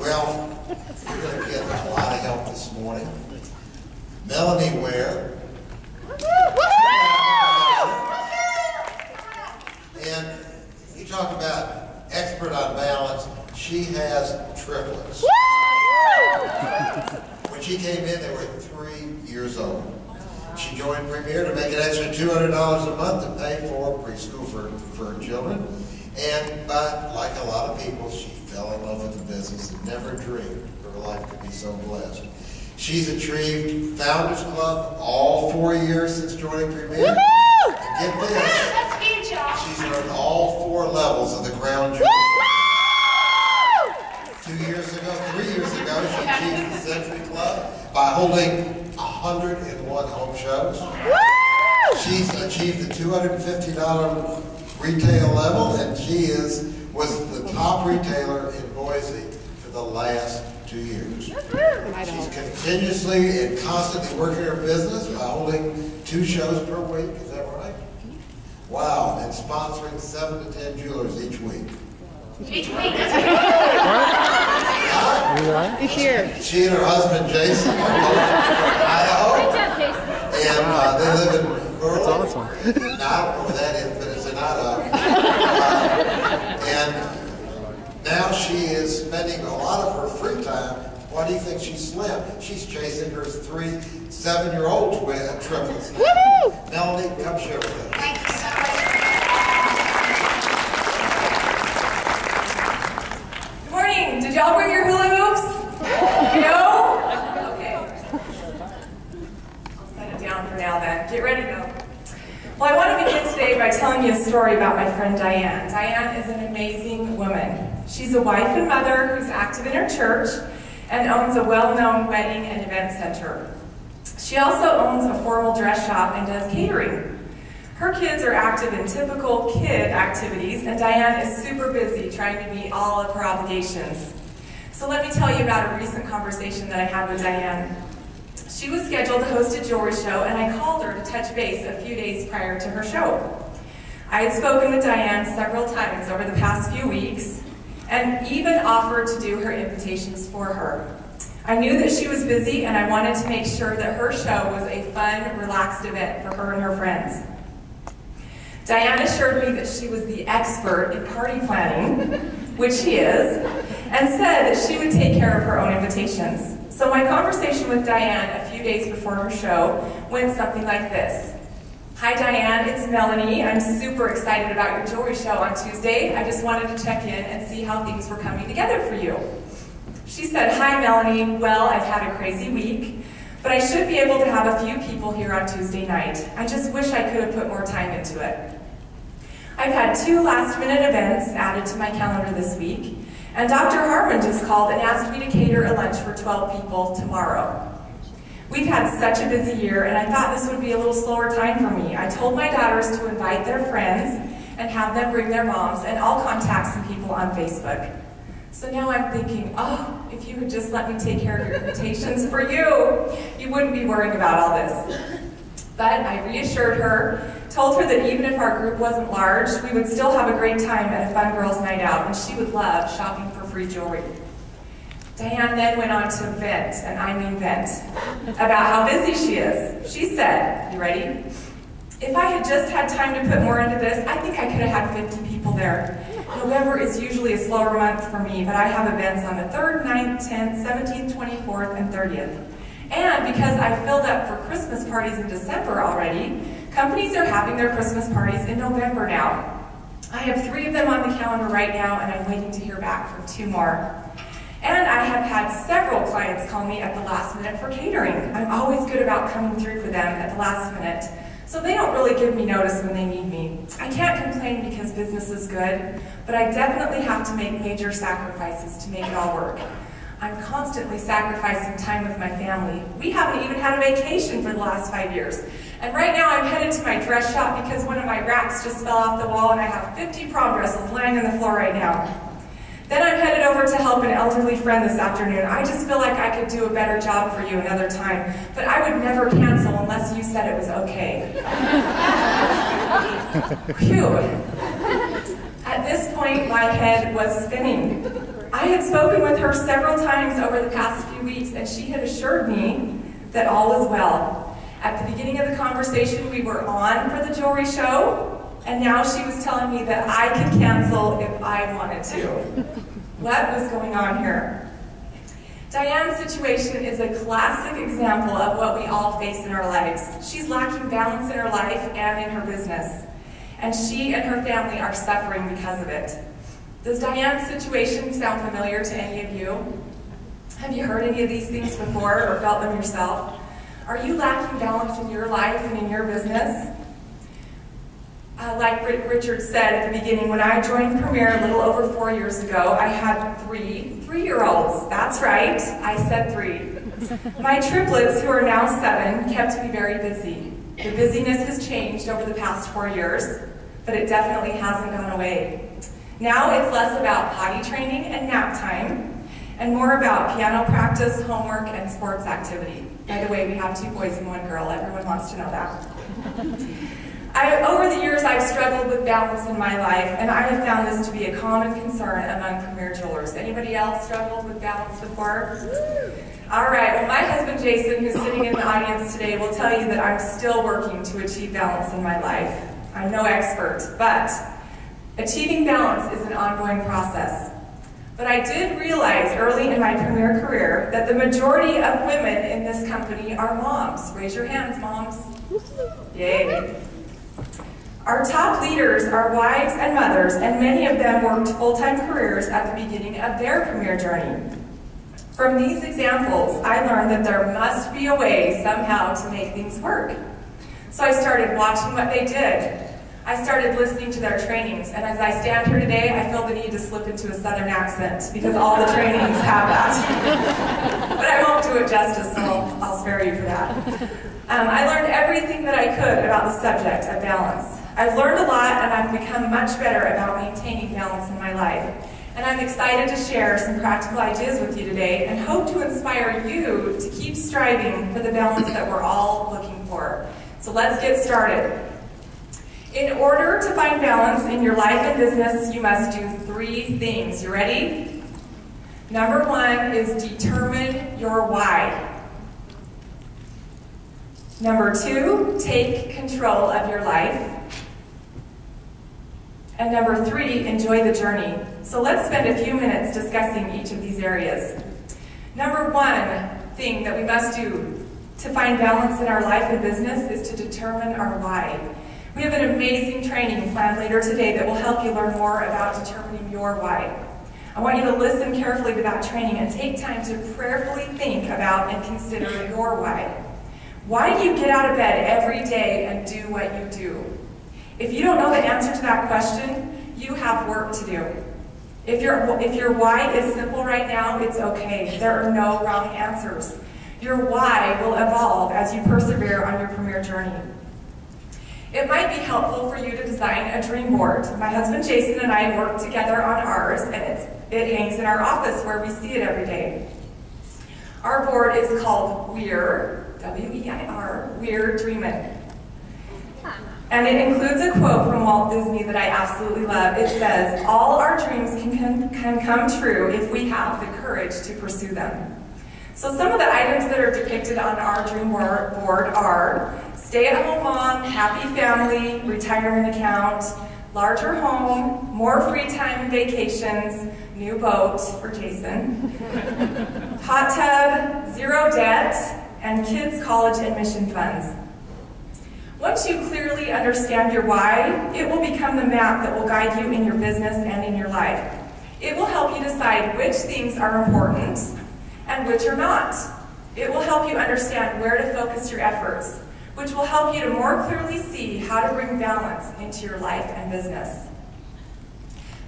Well, you're going to get a lot of help this morning. Melanie Weir. And you talk about expert on balance. She has triplets. When she came in, they were 3 years old. She joined Premier to make an extra $200 a month to pay for preschool for her children. But like a lot of people, she fell in love with the business and never dreamed her life could be so blessed. She's achieved Founders Club all 4 years since joining Premier. And get this, she's earned all 4 levels of the crown jewel. 3 years ago, she achieved the Century Club by holding 101 home shows. She's achieved the $250 retail level, and she was the top retailer in Boise for the last 2 years. She's continuously and constantly working her business by holding 2 shows per week. Is that right? Wow, and sponsoring 7 to 10 jewelers each week. Each week, that's right. Here. She and her husband Jason are both from Idaho. Good job, Jason. And they live in rural. That's awesome. Now, I don't know where that is, but it's in Idaho. And now she is spending a lot of her free time. Why do you think she's slim? She's chasing her 3 7-year-old triplets. Melanie, come share with us. Thank you so much. Did y'all bring your hula hoops? No? Okay. I'll set it down for now then. Get ready though. Well, I want to begin today by telling you a story about my friend Diane. Diane is an amazing woman. She's a wife and mother who's active in her church and owns a well-known wedding and event center. She also owns a formal dress shop and does catering. Her kids are active in typical kid activities, and Diane is super busy trying to meet all of her obligations. So let me tell you about a recent conversation that I had with Diane. She was scheduled to host a jewelry show, and I called her to touch base a few days prior to her show. I had spoken with Diane several times over the past few weeks, and even offered to do her invitations for her. I knew that she was busy, and I wanted to make sure that her show was a fun, relaxed event for her and her friends. Diane assured me that she was the expert in party planning, which she is, and said that she would take care of her own invitations. So my conversation with Diane a few days before her show went something like this. Hi Diane, it's Melanie. I'm super excited about your jewelry show on Tuesday. I just wanted to check in and see how things were coming together for you. She said, hi Melanie, well, I've had a crazy week, but I should be able to have a few people here on Tuesday night. I just wish I could have put more time into it. I've had 2 last-minute events added to my calendar this week, and Dr. Harmon just called and asked me to cater a lunch for 12 people tomorrow. We've had such a busy year, and I thought this would be a little slower time for me. I told my daughters to invite their friends and have them bring their moms, and I'll contact some people on Facebook. So now I'm thinking, oh, if you would just let me take care of your invitations for you, you wouldn't be worrying about all this. But I reassured her, told her that even if our group wasn't large, we would still have a great time at a fun girls' night out, and she would love shopping for free jewelry. Diane then went on to vent, and I mean vent, about how busy she is. She said, you ready? If I had just had time to put more into this, I think I could have had 50 people there. November is usually a slower month for me, but I have events on the 3rd, 9th, 10th, 17th, 24th, and 30th. And because I filled up for Christmas parties in December already, companies are having their Christmas parties in November now. I have 3 of them on the calendar right now, and I'm waiting to hear back from 2 more. And I have had several clients call me at the last minute for catering. I'm always good about coming through for them at the last minute, so they don't really give me notice when they need me. I can't complain because business is good, but I definitely have to make major sacrifices to make it all work. I'm constantly sacrificing time with my family. We haven't even had a vacation for the last 5 years. And right now I'm headed to my dress shop because one of my racks just fell off the wall and I have 50 prom dresses lying on the floor right now. Then I'm headed over to help an elderly friend this afternoon. I just feel like I could do a better job for you another time, but I would never cancel unless you said it was okay. Phew. At this point, my head was spinning. I had spoken with her several times over the past few weeks, and she had assured me that all was well. At the beginning of the conversation, we were on for the jewelry show, and now she was telling me that I could cancel if I wanted to. What was going on here? Diane's situation is a classic example of what we all face in our lives. She's lacking balance in her life and in her business, and she and her family are suffering because of it. Does Diane's situation sound familiar to any of you? Have you heard any of these things before or felt them yourself? Are you lacking balance in your life and in your business? Like Richard said at the beginning, when I joined Premier a little over 4 years ago, I had three-year-olds. That's right, I said 3. My triplets, who are now 7, kept me very busy. The busyness has changed over the past 4 years, but it definitely hasn't gone away. Now it's less about potty training and nap time, and more about piano practice, homework, and sports activity. By the way, we have 2 boys and 1 girl. Everyone wants to know that. Over the years, I've struggled with balance in my life, and I have found this to be a common concern among Premier jewelers. Anybody else struggled with balance before? All right, well, my husband Jason, who's sitting in the audience today, will tell you that I'm still working to achieve balance in my life. I'm no expert, but achieving balance is an ongoing process. But I did realize early in my Premier career that the majority of women in this company are moms. Raise your hands, moms. Yay. Our top leaders are wives and mothers, and many of them worked full-time careers at the beginning of their Premier journey. From these examples, I learned that there must be a way somehow to make things work. So I started watching what they did. I started listening to their trainings, and as I stand here today, I feel the need to slip into a Southern accent because all the trainings have that. But I won't do it justice, so I'll spare you for that. I learned everything that I could about the subject of balance. I've learned a lot, and I've become much better about maintaining balance in my life. And I'm excited to share some practical ideas with you today and hope to inspire you to keep striving for the balance that we're all looking for. So let's get started. In order to find balance in your life and business, you must do 3 things. You ready? Number 1 is determine your why. Number 2, take control of your life. And number 3, enjoy the journey. So let's spend a few minutes discussing each of these areas. Number 1 thing that we must do to find balance in our life and business is to determine our why. We have an amazing training planned later today that will help you learn more about determining your why. I want you to listen carefully to that training and take time to prayerfully think about and consider your why. Why do you get out of bed every day and do what you do? If you don't know the answer to that question, you have work to do. If your why is simple right now, it's okay. There are no wrong answers. Your why will evolve as you persevere on your Premier journey. It might be helpful for you to design a dream board. My husband Jason and I work together on ours, and it hangs in our office where we see it every day. Our board is called Weir, W-E-I-R, Weir Dreamin'. And it includes a quote from Walt Disney that I absolutely love. It says, "All our dreams can come true if we have the courage to pursue them." So some of the items that are depicted on our dream board are stay-at-home mom, happy family, retirement account, larger home, more free time and vacations, new boat for Jason, hot tub, 0 debt, and kids' college admission funds. Once you clearly understand your why, it will become the map that will guide you in your business and in your life. It will help you decide which things are important and which are not. It will help you understand where to focus your efforts, which will help you to more clearly see how to bring balance into your life and business.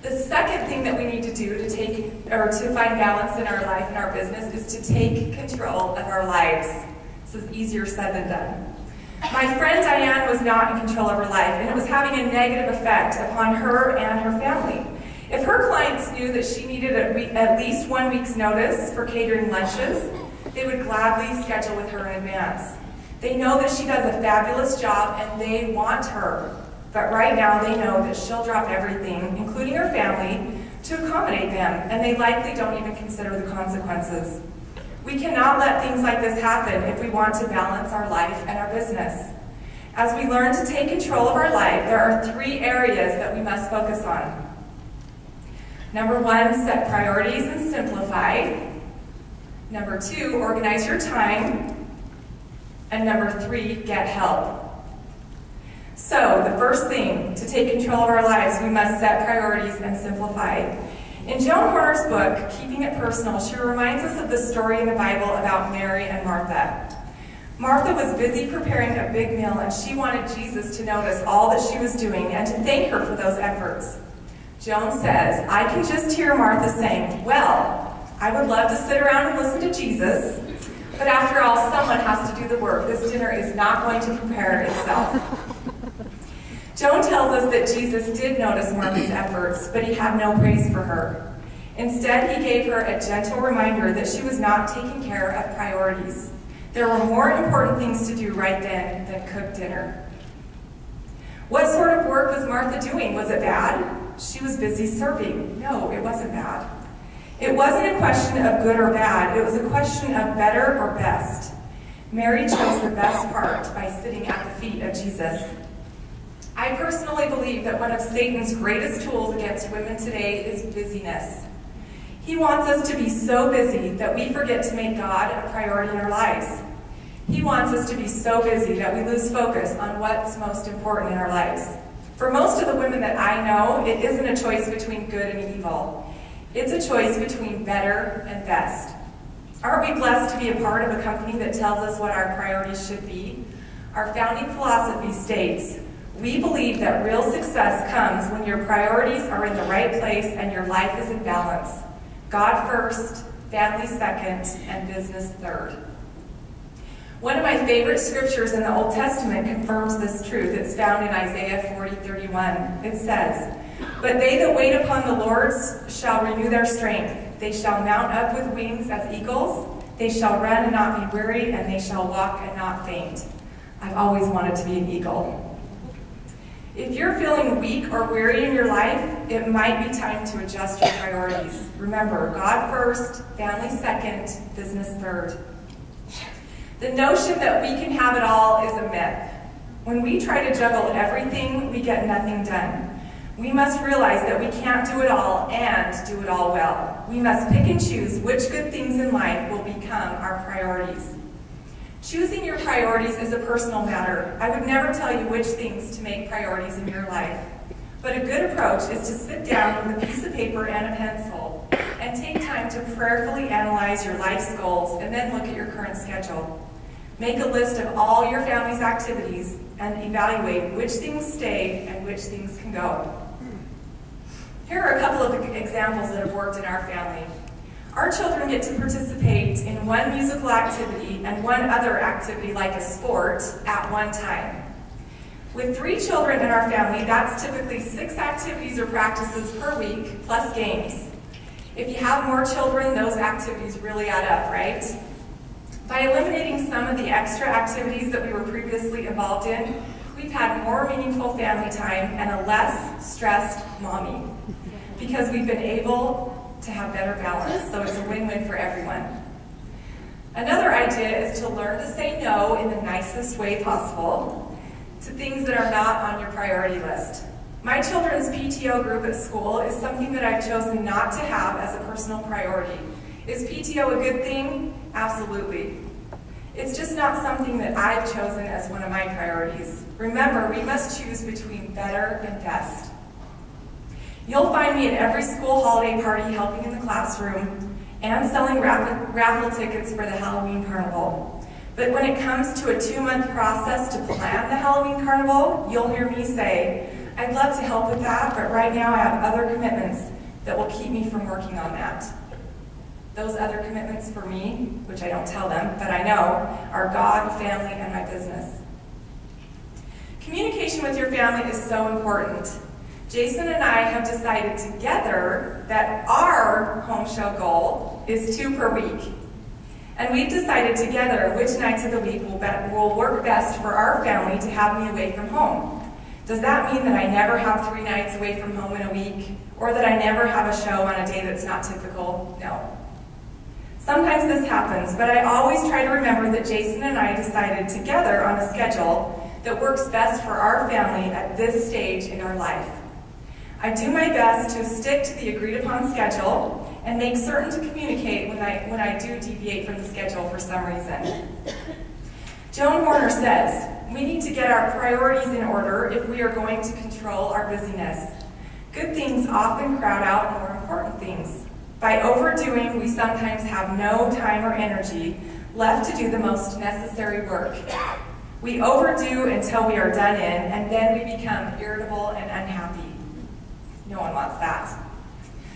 The second thing that we need to do to find balance in our life and our business is to take control of our lives. This is easier said than done. My friend Diane was not in control of her life, and it was having a negative effect upon her and her family. If her clients knew that she needed at least 1 week's notice for catering lunches, they would gladly schedule with her in advance. They know that she does a fabulous job and they want her. But right now they know that she'll drop everything, including her family, to accommodate them, and they likely don't even consider the consequences. We cannot let things like this happen if we want to balance our life and our business. As we learn to take control of our life, there are 3 areas that we must focus on. Number 1, set priorities and simplify. Number 2, organize your time. And number 3, get help. So, the first thing, to take control of our lives, we must set priorities and simplify. In Joan Horner's book, Keeping It Personal, she reminds us of the story in the Bible about Mary and Martha. Martha was busy preparing a big meal, and she wanted Jesus to notice all that she was doing and to thank her for those efforts. Joan says, I can just hear Martha saying, well, I would love to sit around and listen to Jesus, but after all, someone has to do the work. This dinner is not going to prepare itself. Joan tells us that Jesus did notice Martha's efforts, but he had no praise for her. Instead, he gave her a gentle reminder that she was not taking care of priorities. There were more important things to do right then than cook dinner. What sort of work was Martha doing? Was it bad? She was busy serving. No, it wasn't bad. It wasn't a question of good or bad. It was a question of better or best. Mary chose the best part by sitting at the feet of Jesus. I personally believe that one of Satan's greatest tools against women today is busyness. He wants us to be so busy that we forget to make God a priority in our lives. He wants us to be so busy that we lose focus on what's most important in our lives. For most of the women that I know, it isn't a choice between good and evil. It's a choice between better and best. Aren't we blessed to be a part of a company that tells us what our priorities should be? Our founding philosophy states, we believe that real success comes when your priorities are in the right place and your life is in balance. God first, family second, and business third. One of my favorite scriptures in the Old Testament confirms this truth. It's found in Isaiah 40:31. It says, but they that wait upon the Lord shall renew their strength. They shall mount up with wings as eagles. They shall run and not be weary, and they shall walk and not faint. I've always wanted to be an eagle. If you're feeling weak or weary in your life, it might be time to adjust your priorities. Remember, God first, family second, business third. The notion that we can have it all is a myth. When we try to juggle everything, we get nothing done. We must realize that we can't do it all and do it all well. We must pick and choose which good things in life will become our priorities. Choosing your priorities is a personal matter. I would never tell you which things to make priorities in your life. But a good approach is to sit down with a piece of paper and a pencil and take time to prayerfully analyze your life's goals and then look at your current schedule. Make a list of all your family's activities and evaluate which things stay and which things can go. Here are a couple of examples that have worked in our family. Our children get to participate in one musical activity and one other activity like a sport at one time. With 3 children in our family, that's typically 6 activities or practices per week plus games. If you have more children, those activities really add up, right? By eliminating some of the extra activities that we were previously involved in, we've had more meaningful family time and a less stressed mommy because we've been able to have better balance, so it's a win-win for everyone. Another idea is to learn to say no in the nicest way possible to things that are not on your priority list. My children's PTO group at school is something that I've chosen not to have as a personal priority. Is PTO a good thing? Absolutely. It's just not something that I've chosen as one of my priorities. Remember, we must choose between better and best. You'll find me at every school holiday party helping in the classroom and selling raffle tickets for the Halloween Carnival. But when it comes to a 2-month process to plan the Halloween Carnival, you'll hear me say, I'd love to help with that, but right now I have other commitments that will keep me from working on that. Those other commitments for me, which I don't tell them, but I know, are God, family, and my business. Communication with your family is so important. Jason and I have decided together that our home show goal is 2 per week. And we've decided together which nights of the week will work best for our family to have me away from home. Does that mean that I never have 3 nights away from home in a week? Or that I never have a show on a day that's not typical? No. Sometimes this happens, but I always try to remember that Jason and I decided together on a schedule that works best for our family at this stage in our life. I do my best to stick to the agreed upon schedule and make certain to communicate when I do deviate from the schedule for some reason. Joan Horner says, we need to get our priorities in order if we are going to control our busyness. Good things often crowd out more important things. By overdoing, we sometimes have no time or energy left to do the most necessary work. We overdo until we are done in, and then we become irritable and unhappy. No one wants that.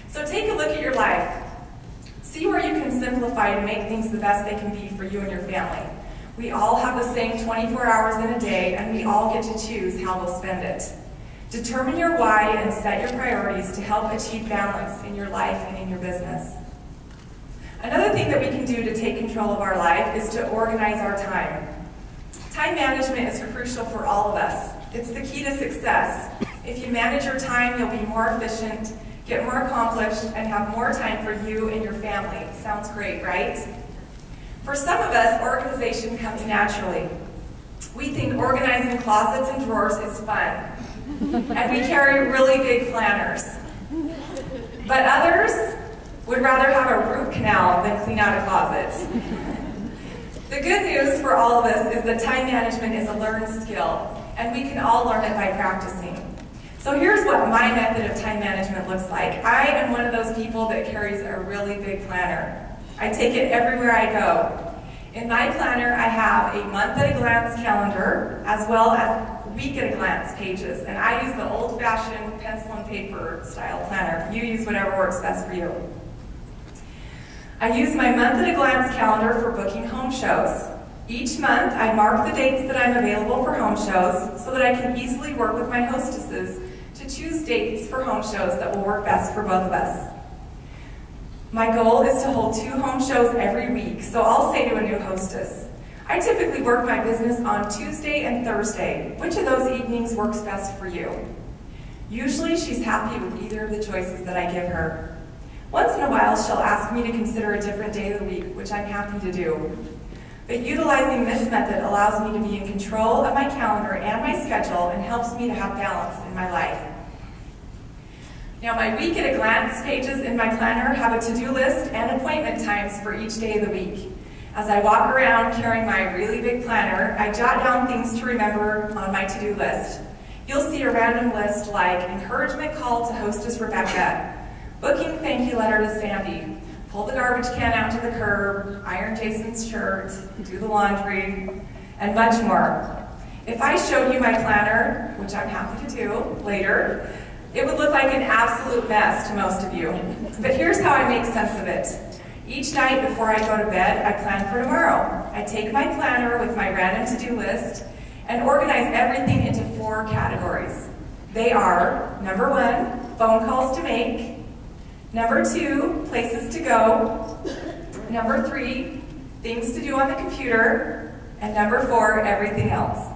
So take a look at your life. See where you can simplify to make things the best they can be for you and your family. We all have the same 24 hours in a day, and we all get to choose how we'll spend it. Determine your why and set your priorities to help achieve balance in your life and in your business. Another thing that we can do to take control of our life is to organize our time. Time management is crucial for all of us. It's the key to success. If you manage your time, you'll be more efficient, get more accomplished, and have more time for you and your family. Sounds great, right? For some of us, organization comes naturally. We think organizing closets and drawers is fun, and we carry really big planners. But others would rather have a root canal than clean out a closet. The good news for all of us is that time management is a learned skill, and we can all learn it by practicing. So here's what my method of time management looks like. I am one of those people that carries a really big planner. I take it everywhere I go. In my planner, I have a month-at-a-glance calendar, as well as week-at-a-glance pages, and I use the old-fashioned pencil and paper style planner. You use whatever works best for you. I use my month-at-a-glance calendar for booking home shows. Each month, I mark the dates that I'm available for home shows so that I can easily work with my hostesses to choose dates for home shows that will work best for both of us. My goal is to hold 2 home shows every week, so I'll say to a new hostess, I typically work my business on Tuesday and Thursday. Which of those evenings works best for you? Usually she's happy with either of the choices that I give her. Once in a while, she'll ask me to consider a different day of the week, which I'm happy to do. But utilizing this method allows me to be in control of my calendar and my schedule and helps me to have balance in my life. Now, my week-at-a-glance pages in my planner have a to-do list and appointment times for each day of the week. As I walk around carrying my really big planner, I jot down things to remember on my to-do list. You'll see a random list like encouragement call to hostess Rebecca, booking thank you letter to Sandy, pull the garbage can out to the curb, iron Jason's shirt, do the laundry, and much more. If I showed you my planner, which I'm happy to do later, it would look like an absolute mess to most of you. But here's how I make sense of it. Each night before I go to bed, I plan for tomorrow. I take my planner with my random to-do list and organize everything into 4 categories. They are, number 1, phone calls to make, number 2, places to go, number 3, things to do on the computer, and number 4, everything else.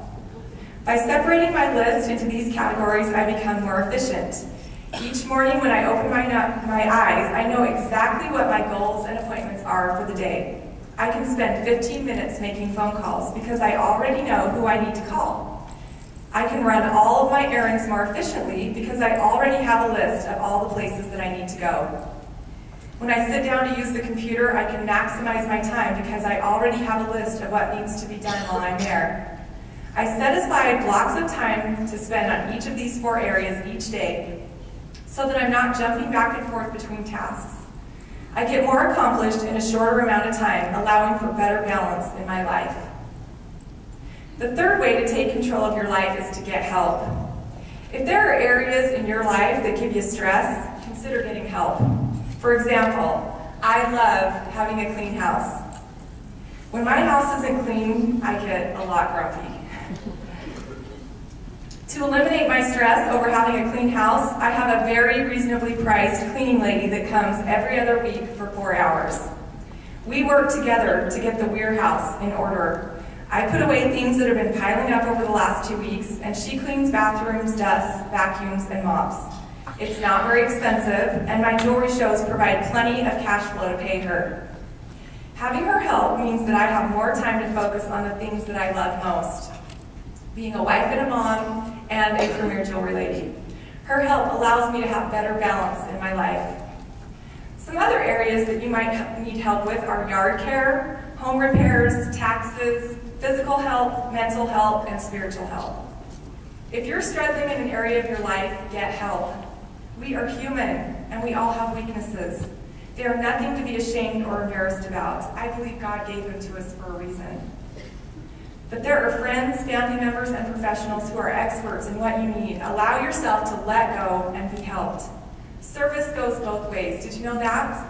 By separating my list into these categories, I become more efficient. Each morning when I open my eyes, I know exactly what my goals and appointments are for the day. I can spend 15 minutes making phone calls because I already know who I need to call. I can run all of my errands more efficiently because I already have a list of all the places that I need to go. When I sit down to use the computer, I can maximize my time because I already have a list of what needs to be done while I'm there. I set aside blocks of time to spend on each of these 4 areas each day so that I'm not jumping back and forth between tasks. I get more accomplished in a shorter amount of time, allowing for better balance in my life. The third way to take control of your life is to get help. If there are areas in your life that give you stress, consider getting help. For example, I love having a clean house. When my house isn't clean, I get a lot grumpy. To eliminate my stress over having a clean house, I have a very reasonably priced cleaning lady that comes every other week for 4 hours. We work together to get the Weir house in order. I put away things that have been piling up over the last 2 weeks, and she cleans bathrooms, dusts, vacuums, and mops. It's not very expensive, and my jewelry shows provide plenty of cash flow to pay her. Having her help means that I have more time to focus on the things that I love most, being a wife and a mom and a premier jewelry lady. Her help allows me to have better balance in my life. Some other areas that you might need help with are yard care, home repairs, taxes, physical health, mental health, and spiritual health. If you're struggling in an area of your life, get help. We are human, and we all have weaknesses. They are nothing to be ashamed or embarrassed about. I believe God gave them to us for a reason. But there are friends, family members, and professionals who are experts in what you need. Allow yourself to let go and be helped. Service goes both ways. Did you know that?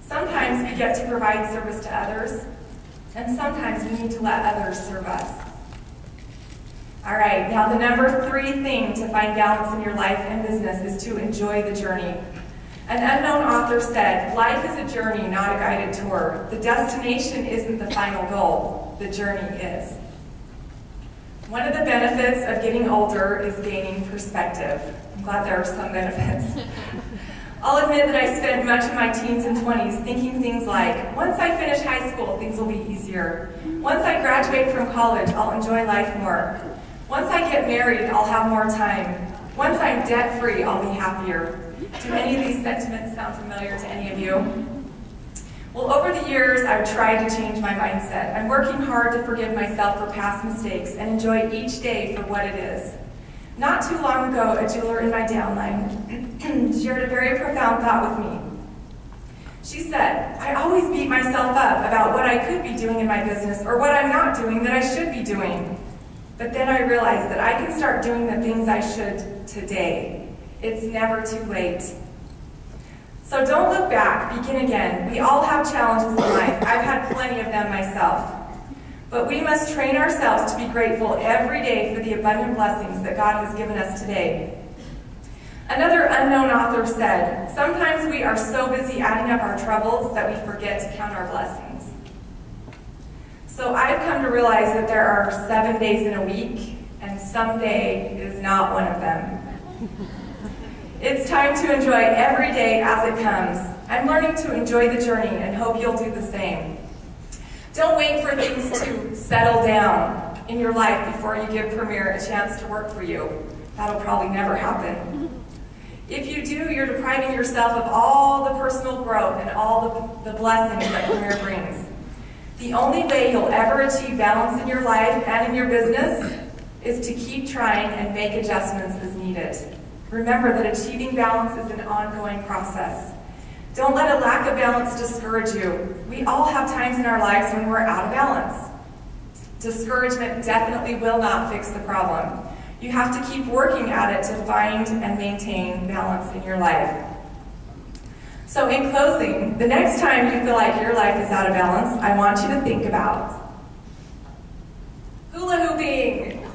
Sometimes we get to provide service to others, and sometimes we need to let others serve us. All right, now the number 3 thing to find balance in your life and business is to enjoy the journey. An unknown author said, "Life is a journey, not a guided tour. The destination isn't the final goal, the journey is." One of the benefits of getting older is gaining perspective. I'm glad there are some benefits. I'll admit that I spent much of my teens and 20s thinking things like, once I finish high school, things will be easier. Once I graduate from college, I'll enjoy life more. Once I get married, I'll have more time. Once I'm debt-free, I'll be happier. Do any of these sentiments sound familiar to any of you? Well, over the years, I've tried to change my mindset. I'm working hard to forgive myself for past mistakes and enjoy each day for what it is. Not too long ago, a jeweler in my downline shared a very profound thought with me. She said, "I always beat myself up about what I could be doing in my business or what I'm not doing that I should be doing. But then I realized that I can start doing the things I should today. It's never too late." So don't look back, begin again. We all have challenges in life. I've had plenty of them myself. But we must train ourselves to be grateful every day for the abundant blessings that God has given us today. Another unknown author said, "Sometimes we are so busy adding up our troubles that we forget to count our blessings." So I've come to realize that there are 7 days in a week, and someday is not one of them. It's time to enjoy every day as it comes. I'm learning to enjoy the journey and hope you'll do the same. Don't wait for things to settle down in your life before you give Premier a chance to work for you. That'll probably never happen. If you do, you're depriving yourself of all the personal growth and all the blessings that Premier brings. The only way you'll ever achieve balance in your life and in your business is to keep trying and make adjustments as needed. Remember that achieving balance is an ongoing process. Don't let a lack of balance discourage you. We all have times in our lives when we're out of balance. Discouragement definitely will not fix the problem. You have to keep working at it to find and maintain balance in your life. So in closing, the next time you feel like your life is out of balance, I want you to think about hula hooping.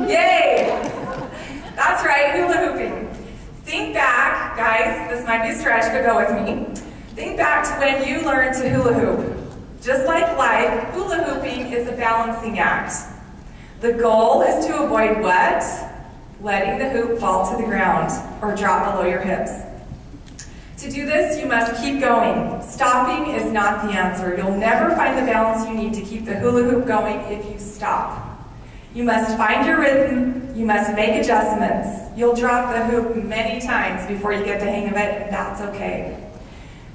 Yay! That's right, hula hooping. Think back, guys, this might be a stretch, but go with me. Think back to when you learned to hula hoop. Just like life, hula hooping is a balancing act. The goal is to avoid what? Letting the hoop fall to the ground or drop below your hips. To do this, you must keep going. Stopping is not the answer. You'll never find the balance you need to keep the hula hoop going if you stop. You must find your rhythm. You must make adjustments. You'll drop the hoop many times before you get the hang of it, and that's okay.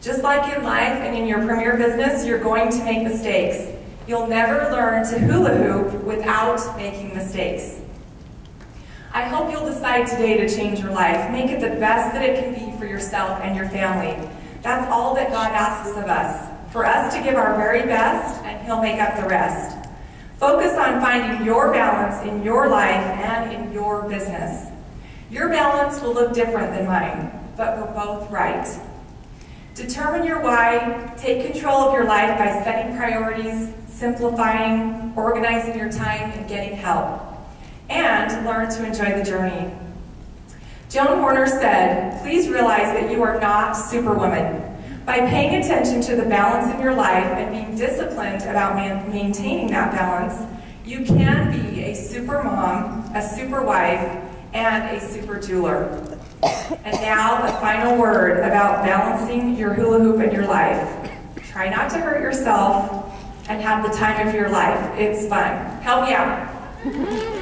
Just like in life and in your Premier business, you're going to make mistakes. You'll never learn to hula hoop without making mistakes. I hope you'll decide today to change your life. Make it the best that it can be for yourself and your family. That's all that God asks of us, for us to give our very best, and He'll make up the rest. Focus on finding your balance in your life and in your business. Your balance will look different than mine, but we're both right. Determine your why, take control of your life by setting priorities, simplifying, organizing your time, and getting help. And learn to enjoy the journey. Joan Horner said, "Please realize that you are not Superwoman. By paying attention to the balance in your life and being disciplined about maintaining that balance, you can be a super mom, a super wife, and a super jeweler. And now the final word about balancing your hula hoop in your life. Try not to hurt yourself and have the time of your life. It's fun. Help me out.